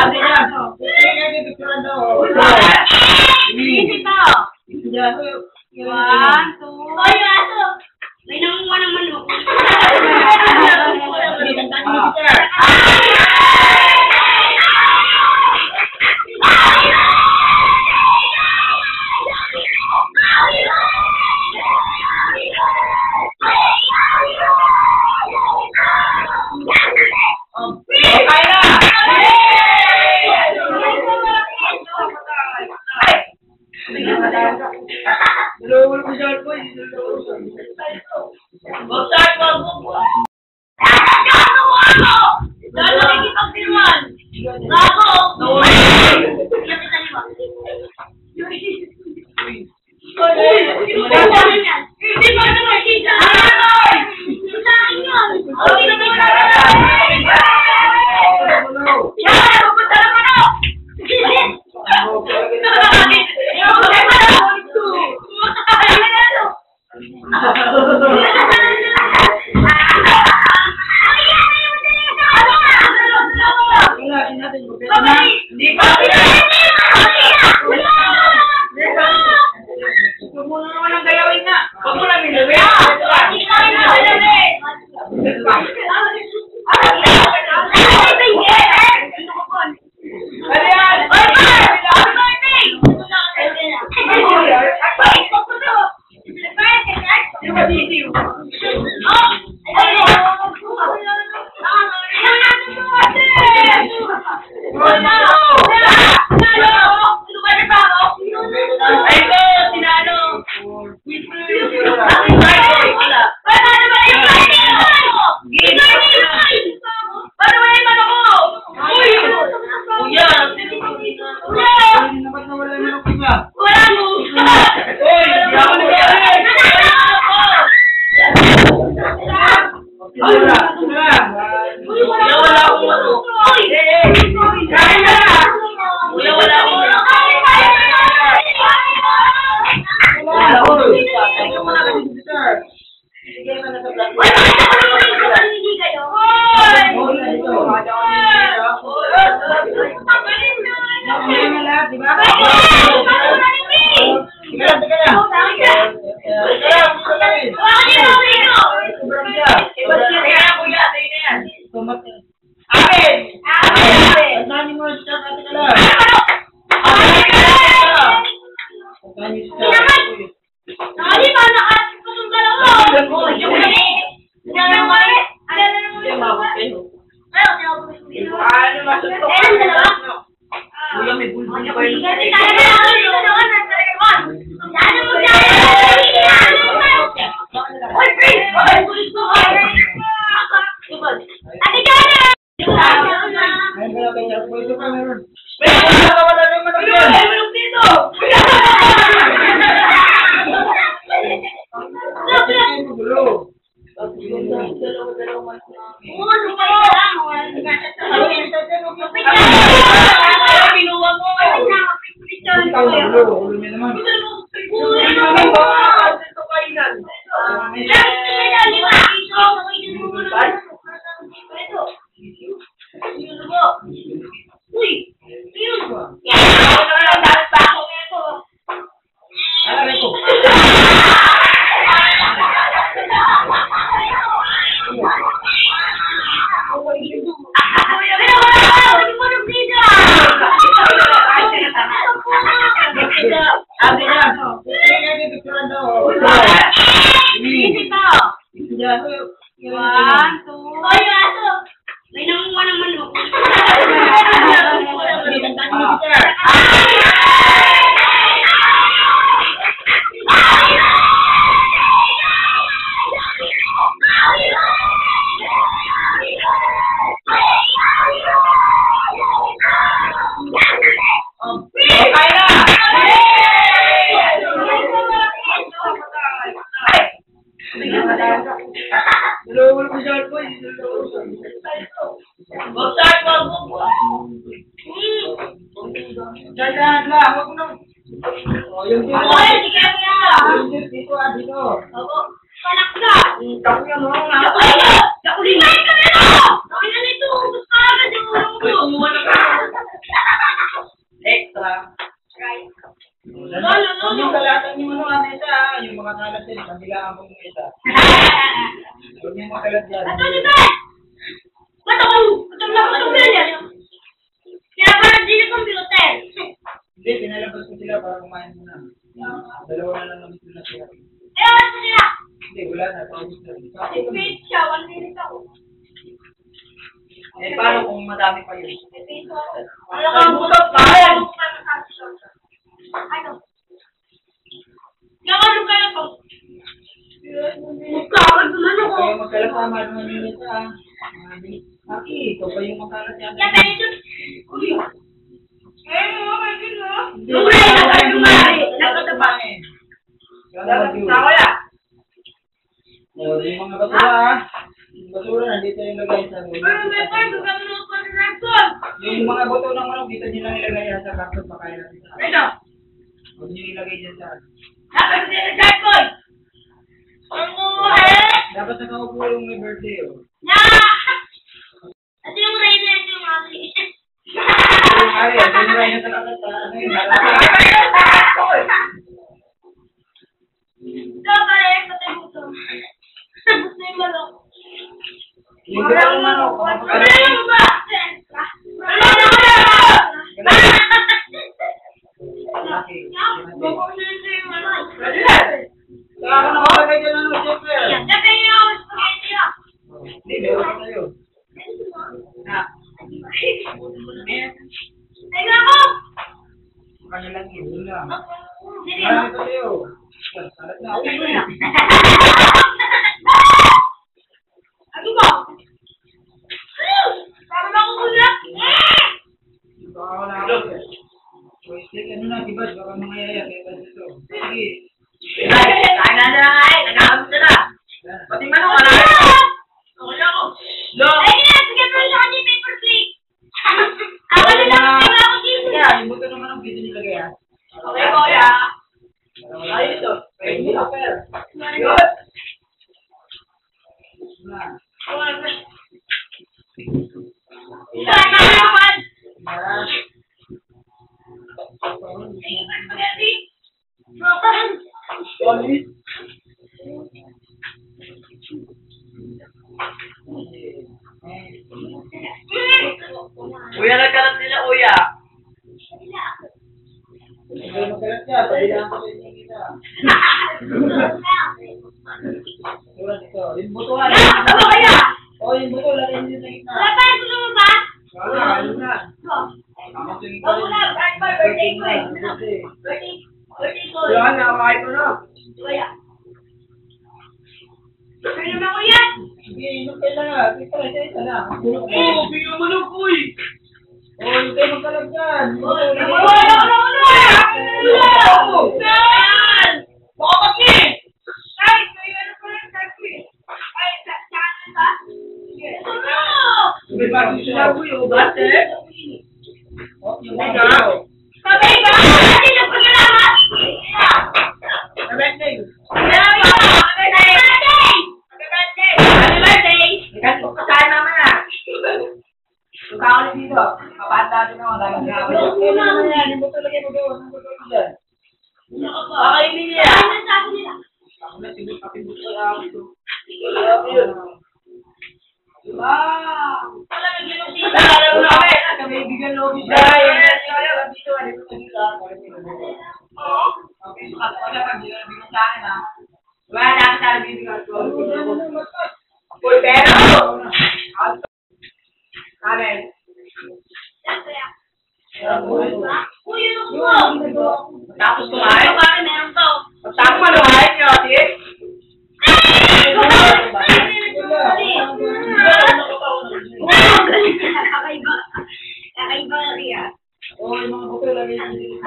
Ate yan. Easy to. 1, 2. May nangunguha ng manok. Easy to. 1, 2. May nangunguha ng manok. dito! Ba't ako? Gutom na gutom na yan. Kaya para di na computer. Hindi, pinalabas ko sila para kumain muna. Dalawa na lang naman sila sila. Eh, wala sa nila. Hindi, wala na. Paubos na rin. Wait siya, 1 minute ako. Eh, paano kung madami pa yun? Ano ka ang butot pa? Ano? Nakano kayo to? Magkakad naman ako. Kaya magkalasama naman yun ito ah. Aki, ikaw pa yung makalat yan. Kaya tayo ito. Uy. Eh, mga kaibigan mo. Hindi, nakataba eh. Wala. O, yung mga basura ah. Yung basura, nandito yung lagay sa room. Yung mga buto ng manok, dito nyo lang ilagay sa karton pa kaya natin. Ito. Huwag nyo ilagay dyan sa... Dapat nakaupo yung may birthday oh. Ito yung rain na ito yung ari. Yung ari, ito yung rin yung talaga sa ano yun. Ito pare, pati buto. Gusto yung manok. Yung buto ng manok. Ano yung ba? Kaya ako nakalagay dyan ano, siyempre. Hindi, meron ka tayo. Na. Ano lang yun, yun lang. Marami tayo. Salat na ako. Ano ba? Parang ako ulat. Baka wala ako. Wait, ano na, diba? Baka mga yaya, kaya dito. Sige. Kaya na nagkakaroon na. Pati manok, wala Wala ako. Lo. Ay, sige mo sa akin paper plate. Ako na lang ako dito. Kaya, yung buto ng manok, dito nilagay ah. Okay, kuya. Ayos to. Pwede mo ka, per. Good. Na. Sana naman. Mara. Solid. Kuya, nagkalat nila, kuya. Hindi magalat ka, pabilang ko sa inyo kita. Diba dito? Yung buto nga. Ano kaya? O, yung buto, lagay nyo sa gitna. Wala pa, gusto mo ba? Wala, ayun na. Ako sa gitna. Ako na, birthday ko eh. Birthday. Birthday ko. Wala na, makain ko na. Kuya. Ano naman kuya? Sige, inom kayo lang ah. Ito, isa lang. Oo, bigyan mo lang po eh. O, yung kayo magkalag dyan. Sabi pa rin sila po yung ubat eh. O, yung mga tao. Dito, kapata din ako, dalang gawin. Yung mga yan, yung buto lagay mo doon. Ang buto ko dyan. Kakainin niya. Ako na, siguro pakibuto lang ako ito. Wow! Kaibigan lobby siya. Dito, ano ito dito ako. Okay, so kasi wala pag bigyan sa akin ha. Wala na ako sa bibigyan ko. Uy, pero! Amen. Tapos kumain? Tapos maluhain niyo, sis? Kakaiba na rin. Oo, yung mga buto lagay nyo dito.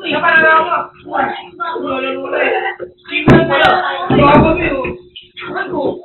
Siya pa na ako. Wala. Tingnan mo lang. Bago mo yun. Ano?